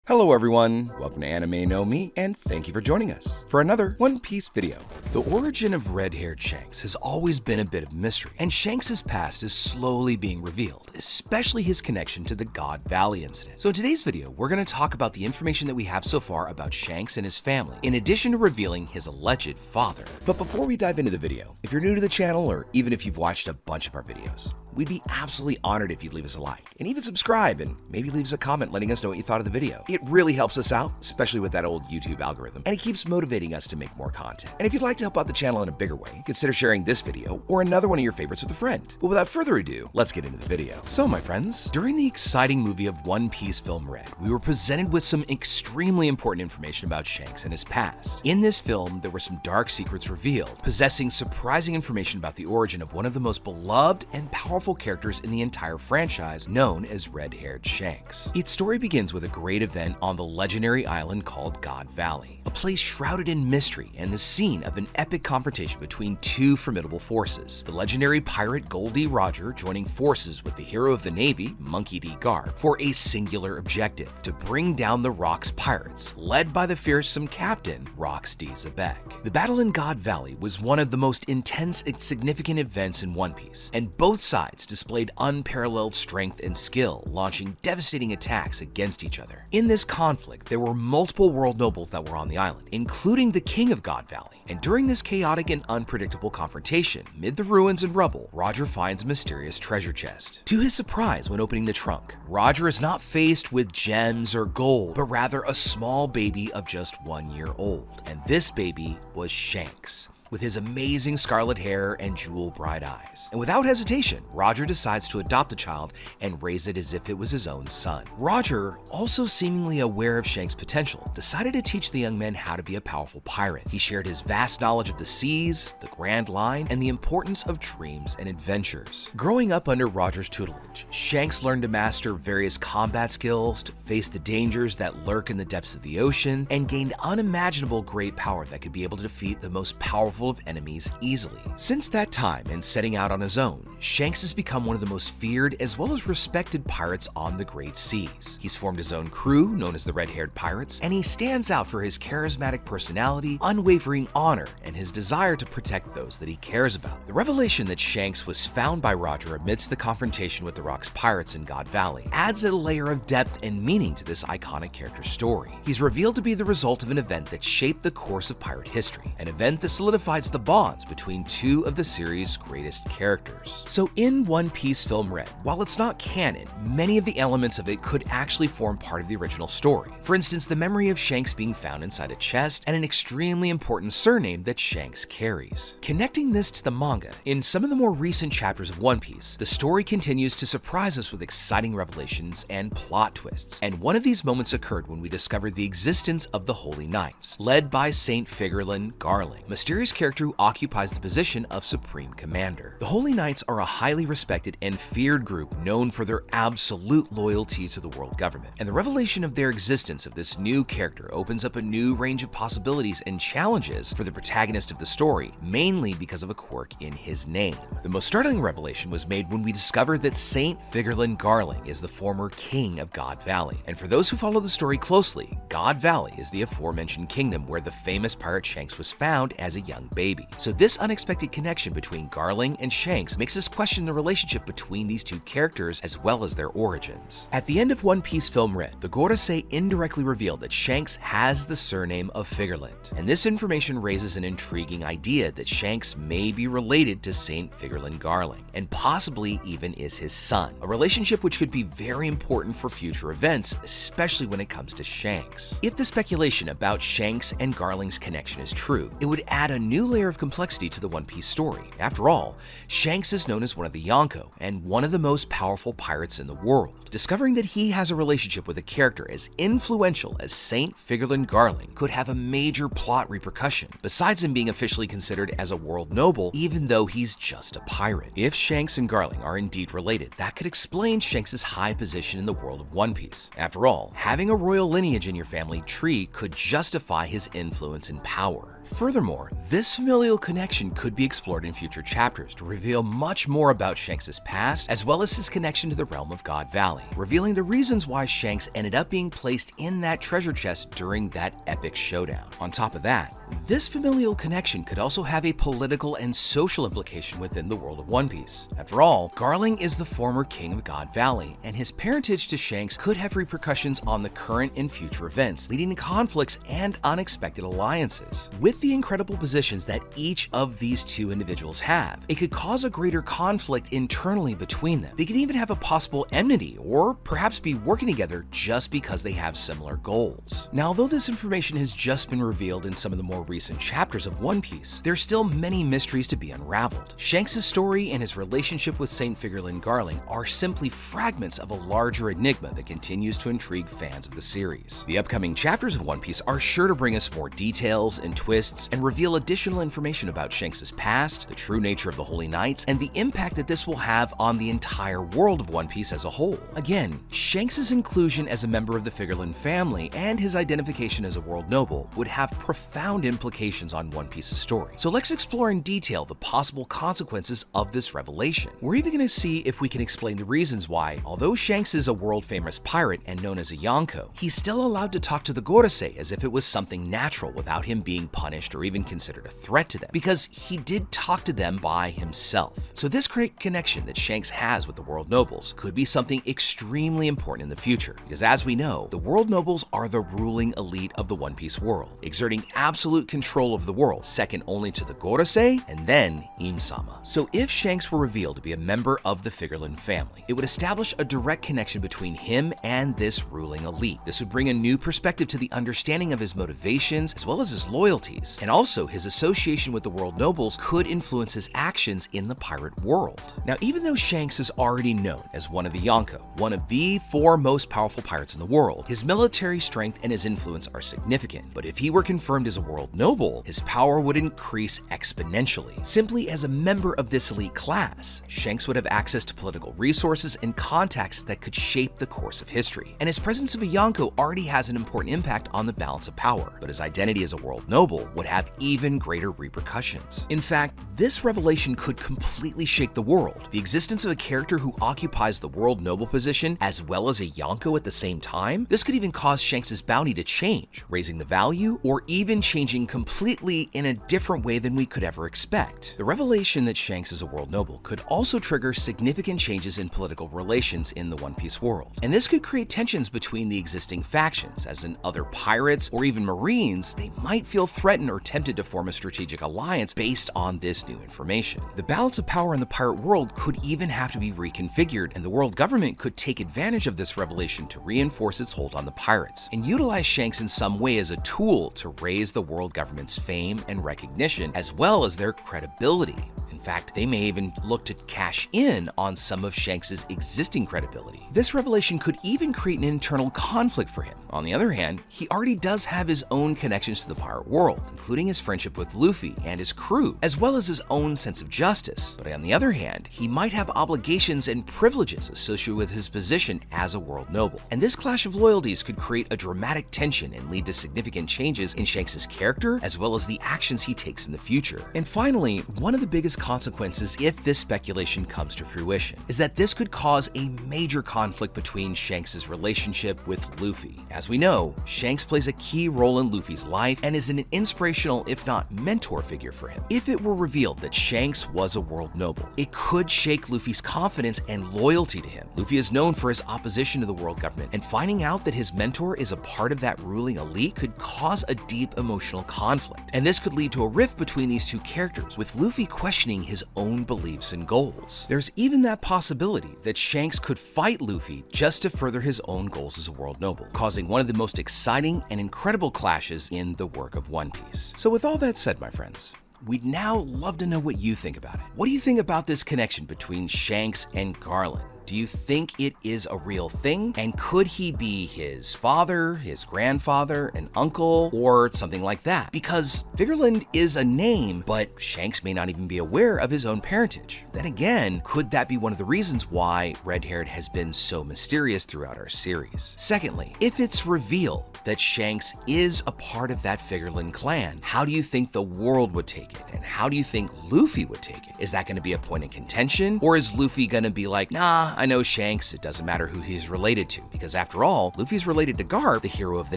Hello everyone, welcome to Anime No Me, and thank you for joining us for another One Piece video. The origin of red-haired Shanks has always been a bit of a mystery, and Shanks' past is slowly being revealed, especially his connection to the God Valley incident. So in today's video, we're going to talk about the information that we have so far about Shanks and his family, in addition to revealing his alleged father. But before we dive into the video, if you're new to the channel, or even if you've watched a bunch of our videos, we'd be absolutely honored if you'd leave us a like, and even subscribe, and maybe leave us a comment letting us know what you thought of the video. It really helps us out, especially with that old YouTube algorithm, and it keeps motivating us to make more content. And if you'd like to help out the channel in a bigger way, consider sharing this video or another one of your favorites with a friend. But without further ado, let's get into the video. So my friends, during the exciting movie of One Piece Film Red, we were presented with some extremely important information about Shanks and his past. In this film, there were some dark secrets revealed, possessing surprising information about the origin of one of the most beloved and powerful characters in the entire franchise, known as red-haired Shanks. Its story begins with a great event on the legendary island called God Valley, a place shrouded in mystery and the scene of an epic confrontation between two formidable forces. The legendary pirate Gold D. Roger joining forces with the hero of the Navy, Monkey D. Garp, for a singular objective: to bring down the Rock's pirates, led by the fearsome captain, Rox D. Zebek. The battle in God Valley was one of the most intense and significant events in One Piece, and both sides displayed unparalleled strength and skill, launching devastating attacks against each other. In this conflict, there were multiple world nobles that were on the island, including the king of God Valley. And during this chaotic and unpredictable confrontation, mid the ruins and rubble, Roger finds a mysterious treasure chest. To his surprise, when opening the trunk, Roger is not faced with gems or gold, but rather a small baby of just 1 year old. And this baby was Shanks, with his amazing scarlet hair and jewel bright eyes. And without hesitation, Roger decides to adopt the child and raise it as if it was his own son. Roger, also seemingly aware of Shanks' potential, decided to teach the young man how to be a powerful pirate. He shared his vast knowledge of the seas, the Grand Line, and the importance of dreams and adventures. Growing up under Roger's tutelage, Shanks learned to master various combat skills, to face the dangers that lurk in the depths of the ocean, and gained unimaginable great power that could be able to defeat the most powerful of enemies easily. Since that time and setting out on his own, Shanks has become one of the most feared as well as respected pirates on the Great Seas. He's formed his own crew, known as the Red-Haired Pirates, and he stands out for his charismatic personality, unwavering honor, and his desire to protect those that he cares about. The revelation that Shanks was found by Roger amidst the confrontation with the Rock's pirates in God Valley adds a layer of depth and meaning to this iconic character's story. He's revealed to be the result of an event that shaped the course of pirate history, an event that solidifies the bonds between two of the series' greatest characters. So in One Piece Film Red, while it's not canon, many of the elements of it could actually form part of the original story. For instance, the memory of Shanks being found inside a chest and an extremely important surname that Shanks carries. Connecting this to the manga, in some of the more recent chapters of One Piece, the story continues to surprise us with exciting revelations and plot twists. And one of these moments occurred when we discovered the existence of the Holy Knights, led by Saint Figurlin Garling, a mysterious character who occupies the position of Supreme Commander. The Holy Knights are a highly respected and feared group known for their absolute loyalty to the world government, and the revelation of their existence of this new character opens up a new range of possibilities and challenges for the protagonist of the story, mainly because of a quirk in his name. The most startling revelation was made when we discovered that Saint Figurlin Garling is the former king of God Valley, and for those who follow the story closely, God Valley is the aforementioned kingdom where the famous pirate Shanks was found as a young baby. So this unexpected connection between Garling and Shanks makes us question the relationship between these two characters as well as their origins. At the end of One Piece Film Red, the Gorosei indirectly revealed that Shanks has the surname of Figurlin, and this information raises an intriguing idea that Shanks may be related to Saint Figurlin Garling, and possibly even is his son, a relationship which could be very important for future events, especially when it comes to Shanks. If the speculation about Shanks and Garling's connection is true, it would add a new layer of complexity to the One Piece story. After all, Shanks is known as one of the Yonko and one of the most powerful pirates in the world. Discovering that he has a relationship with a character as influential as Saint Figurlin Garling could have a major plot repercussion, besides him being officially considered as a world noble even though he's just a pirate. If Shanks and Garling are indeed related, that could explain Shanks' high position in the world of One Piece. After all, having a royal lineage in your family tree could justify his influence and power. Furthermore, this familial connection could be explored in future chapters to reveal much more about Shanks' past, as well as his connection to the realm of God Valley, revealing the reasons why Shanks ended up being placed in that treasure chest during that epic showdown. On top of that, this familial connection could also have a political and social implication within the world of One Piece. After all, Garling is the former king of God Valley, and his parentage to Shanks could have repercussions on the current and future events, leading to conflicts and unexpected alliances. With the incredible positions that each of these two individuals have, it could cause a greater conflict internally between them. They could even have a possible enmity, or perhaps be working together just because they have similar goals. Now, although this information has just been revealed in some of the more recent chapters of One Piece, there's still many mysteries to be unraveled. Shanks' story and his relationship with St. Figurlin Garling are simply fragments of a larger enigma that continues to intrigue fans of the series. The upcoming chapters of One Piece are sure to bring us more details and twists and reveal additional information about Shanks' past, the true nature of the Holy Knights, and the impact that this will have on the entire world of One Piece as a whole. Again, Shanks' inclusion as a member of the Figurlin family and his identification as a world noble would have profound implications on One Piece's story. So let's explore in detail the possible consequences of this revelation. We're even going to see if we can explain the reasons why, although Shanks is a world-famous pirate and known as a Yonko, he's still allowed to talk to the Gorosei as if it was something natural without him being punished or even considered a threat to them, because he did talk to them by himself. So this great connection that Shanks has with the world nobles could be something extremely important in the future, because as we know, the world nobles are the ruling elite of the One Piece world, exerting absolute control of the world, second only to the Gorosei and then Im-sama. So if Shanks were revealed to be a member of the Figurlin family, it would establish a direct connection between him and this ruling elite. This would bring a new perspective to the understanding of his motivations as well as his loyalties, and also his association with the world nobles could influence his actions in the pirate world. Now, even though Shanks is already known as one of the Yonko, one of the 4 most powerful pirates in the world, his military strength and his influence are significant. But if he were confirmed as a world noble, his power would increase exponentially. Simply as a member of this elite class, Shanks would have access to political resources and contacts that could shape the course of history. And his presence of a Yonko already has an important impact on the balance of power, but his identity as a world noble would have even greater repercussions. In fact, this revelation could completely shake the world. The existence of a character who occupies the world noble position as well as a Yonko at the same time, this could even cause Shanks' bounty to change, raising the value or even changing completely in a different way than we could ever expect. The revelation that Shanks is a world noble could also trigger significant changes in political relations in the One Piece world, and this could create tensions between the existing factions, as in other pirates or even Marines, they might feel threatened or tempted to form a strategic alliance based on this new information. The balance of power in the pirate world could even have to be reconfigured, and the world government could take advantage of this revelation to reinforce its hold on the pirates and utilize Shanks in some way as a tool to raise the world government's fame and recognition as well as their credibility. In fact, they may even look to cash in on some of Shanks' existing credibility. This revelation could even create an internal conflict for him. On the other hand, he already does have his own connections to the pirate world, including his friendship with Luffy and his crew, as well as his own sense of justice. But on the other hand, he might have obligations and privileges associated with his position as a world noble. And this clash of loyalties could create a dramatic tension and lead to significant changes in Shanks' character, as well as the actions he takes in the future. And finally, one of the biggest consequences if this speculation comes to fruition is that this could cause a major conflict between Shanks' relationship with Luffy. As we know, Shanks plays a key role in Luffy's life and is an inspirational, if not mentor figure for him. If it were revealed that Shanks was a world noble, it could shake Luffy's confidence and loyalty to him. Luffy is known for his opposition to the world government, and finding out that his mentor is a part of that ruling elite could cause a deep emotional conflict. And this could lead to a rift between these two characters, with Luffy questioning his own beliefs and goals. There's even that possibility that Shanks could fight Luffy just to further his own goals as a world noble, causing one of the most exciting and incredible clashes in the work of One Piece. So with all that said, my friends, we'd now love to know what you think about it. What do you think about this connection between Shanks and Garland? Do you think it is a real thing? And could he be his father, his grandfather, an uncle, or something like that? Because Figureland is a name, but Shanks may not even be aware of his own parentage. Then again, could that be one of the reasons why Red-Haired has been so mysterious throughout our series? Secondly, if it's revealed that Shanks is a part of that Figureland clan, how do you think the world would take it? And how do you think Luffy would take it? Is that going to be a point of contention? Or is Luffy going to be like, nah, I know Shanks, it doesn't matter who he's related to? Because after all, Luffy's related to Garp, the hero of the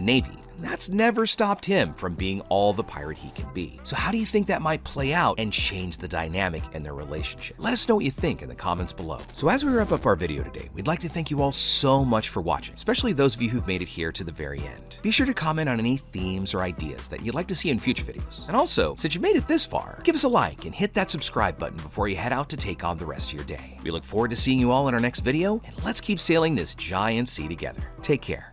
Navy. That's never stopped him from being all the pirate he can be. So how do you think that might play out and change the dynamic in their relationship? Let us know what you think in the comments below. So as we wrap up our video today, we'd like to thank you all so much for watching, especially those of you who've made it here to the very end. Be sure to comment on any themes or ideas that you'd like to see in future videos. And also, since you've made it this far, give us a like and hit that subscribe button before you head out to take on the rest of your day. We look forward to seeing you all in our next video, and let's keep sailing this giant sea together. Take care.